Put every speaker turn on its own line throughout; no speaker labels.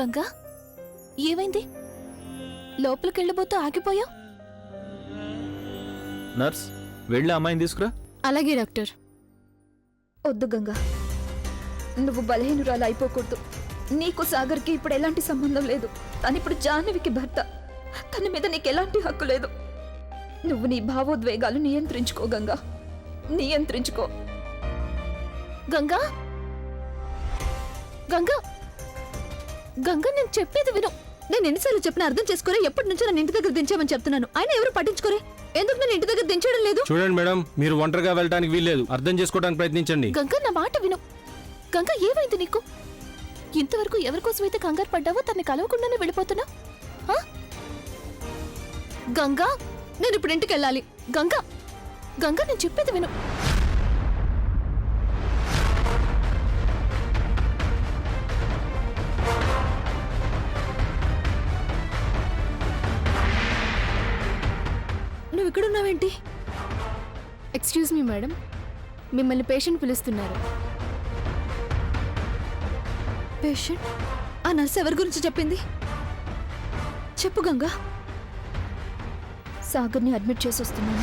గంగా ఏమైంది? లోపలికెళ్ళబోతూ ఆగిపోయా?
నర్స్ వెళ్ళి అమ్మాయిని తీసుకురా.
అలాగే డాక్టర్.
వద్దు గంగా, నువ్వు బలహీనురాలు అయిపోకూడదు. నీకు సాగర్కి ఇప్పుడు ఎలాంటి సంబంధం లేదు. తనిప్పుడు జాహ్నవికి భర్త. తన మీద నీకు ఎలాంటి హక్కు లేదు. నువ్వు నీ భావోద్వేగాలు నియంత్రించుకో గంగా, నియంత్రించుకో.
గంగా గంగా గంగా నేను చెప్పేది విను.
నేను ఎన్నిసార్లు చెప్పినా అర్థం చేసుకోరే. ఎప్పటి నుంచో నన్ను ఇంటి దగ్గర దించామని చెప్తున్నాను, ఆయన ఎవరు పట్టించుకోరే. ఎందుకు నన్ను ఇంటి దగ్గర దించడం లేదు?
చూడండి మేడం, మీరు ఒంటరిగా వెళ్ళడానికి వీల్లేదు. అర్థం చేసుకోవడానికి ప్రయత్నించండి.
గంగా నా మాట విను. గంగా ఏమైంది నీకు? ఇంతవరకు ఎవరికోసమైతే కంగారు పడ్డావో తన్ని కలవకుండానే వెళ్ళిపోతున్నా. గంగా
నేను ఇప్పుడు ఇంటికి వెళ్ళాలి.
గంగా గంగా నేను చెప్పేది విను.
నువ్వు ఇక్కడున్నావేంటి?
ఎక్స్క్యూజ్ మీ మేడం, మిమ్మల్ని పేషెంట్ పిలుస్తున్నారు.
పేషెంట్? ఆ నర్స్ ఎవరి గురించి చెప్పింది? చెప్పు గంగా. సాగర్ని అడ్మిట్ చేసి వస్తున్నాను.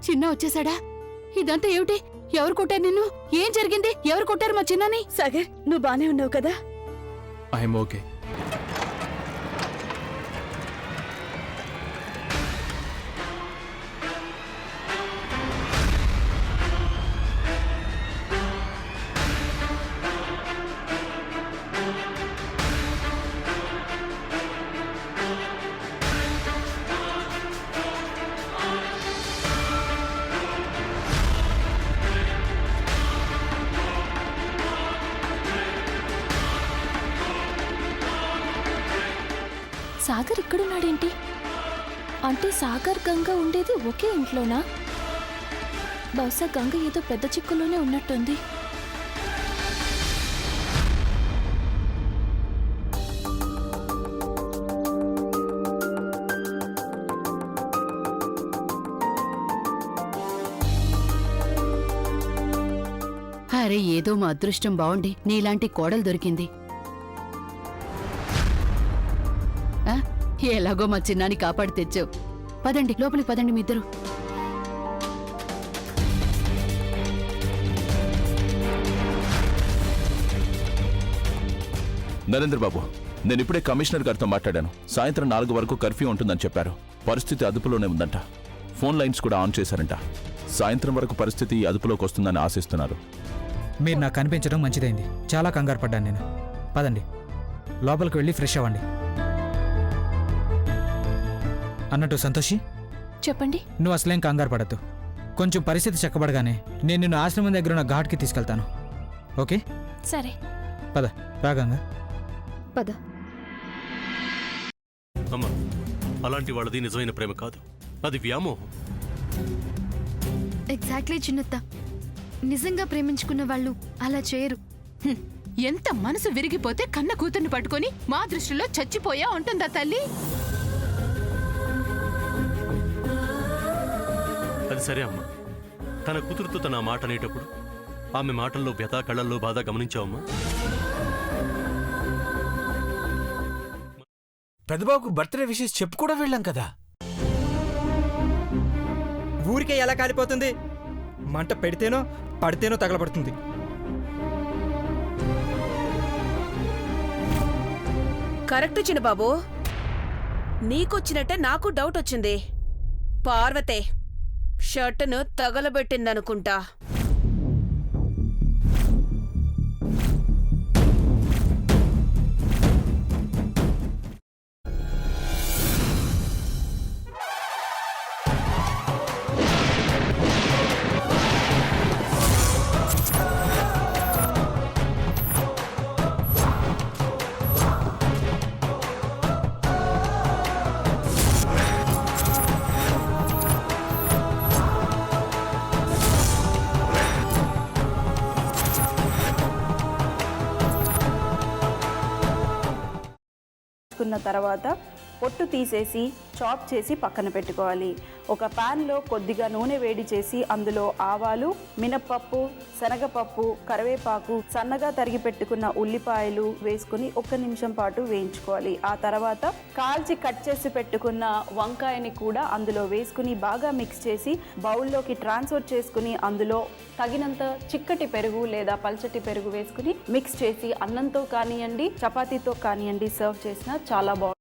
చిన్న వచ్చేసాడా? ఇదంతా ఏమిటి? ఎవరు కొట్టారు నిన్ను? ఏం జరిగింది? ఎవరు కొట్టారు మా చిన్నని?
సాగర్, నువ్వు బానే ఉన్నావు కదా?
I'm okay.
సాగర్ ఇక్కడున్నాడేంటి? అంటే సాగర్ గంగ ఉండేది ఒకే ఇంట్లోనా? బహుశా గంగ ఏదో పెద్ద చిక్కులోనే ఉన్నట్టుంది.
అరే, ఏదో మా అదృష్టం బావుండి నీలాంటి కోడలు దొరికింది. ఎలాగో మా చిన్నాని కాపాడి తెచ్చావు. పదండి, లోపలికి పదండి మీ ఇద్దరు.
నరేంద్ర బాబు, నేను ఇప్పుడే కమిషనర్ గారితో మాట్లాడాను. సాయంత్రం 4 వరకు కర్ఫ్యూ ఉంటుందని చెప్పారు. పరిస్థితి అదుపులోనే ఉందంట. ఫోన్ లైన్స్ కూడా ఆన్ చేశారంట. సాయంత్రం వరకు పరిస్థితి అదుపులోకి వస్తుందని ఆశిస్తున్నారు.
మీరు నాకు కనిపించడం మంచిదైంది. చాలా కంగారు పడ్డాను నేను. పదండి, లోపలికి వెళ్ళి ఫ్రెష్ అవ్వండి. అన్నట్టు సంతోషి,
చెప్పండి.
నువ్వు అసలేం కంగారు పడద్దు. కొంచెం పరిస్థితి చక్కబడగానే నేను నిన్ను ఆశ్రమం దగ్గర ఉన్న ఘాట్కి తీసుకెళ్తాను. ఓకే?
సరే,
పద. రాగంగా
పద.
అమ్మా, అలాంటి వాళ్ళది నిజమైన ప్రేమ కాదు, అది వ్యామోహం.
ఎగ్జాక్ట్లీ చిన్నత్త. నిజంగా ప్రేమించుకున్న వాళ్ళు అలా చేయరు.
ఎంత మనసు విరిగిపోతే కన్న కూతుర్ని పట్టుకొని మా దృష్టిలో చచ్చిపోయా ఉంటుందా తల్లి?
అది సరే అమ్మా, తన కూతురుతో తన మాట అనేటప్పుడు ఆమె మాటల్లో వ్యథ, కళ్ళల్లో బాధ గమనించావమ్మా?
పెద్దబాబుకు బర్త్డే విషెస్ చెప్పు కూడా వెళ్ళాం కదా.
ఊరికే ఎలా కాలిపోతుంది? మంట పెడితేనో పడితేనో తగలబడుతుంది.
కరెక్ట్ చిన్నబాబు, నీకొచ్చినట్టే నాకు డౌట్ వచ్చింది. పార్వతే షర్టును తగలబెట్టిందనుకుంటా.
తర్వాత పొట్టు తీసేసి చాప్ చేసి పక్కన పెట్టుకోవాలి. ఒక ప్యాన్లో కొద్దిగా నూనె వేడి చేసి అందులో ఆవాలు, మినప్పప్పు, శనగపప్పు, కరివేపాకు, సన్నగా తరిగి పెట్టుకున్న ఉల్లిపాయలు వేసుకుని 1 నిమిషం పాటు వేయించుకోవాలి. ఆ తర్వాత కాల్చి కట్ చేసి పెట్టుకున్న వంకాయని కూడా అందులో వేసుకుని బాగా మిక్స్ చేసి బౌల్లోకి ట్రాన్స్ఫర్ చేసుకుని అందులో తగినంత చిక్కటి పెరుగు లేదా పల్చటి పెరుగు వేసుకుని మిక్స్ చేసి అన్నంతో కానివ్వండి, చపాతీతో కానివ్వండి సర్వ్ చేసినా చాలా బాగుంటుంది.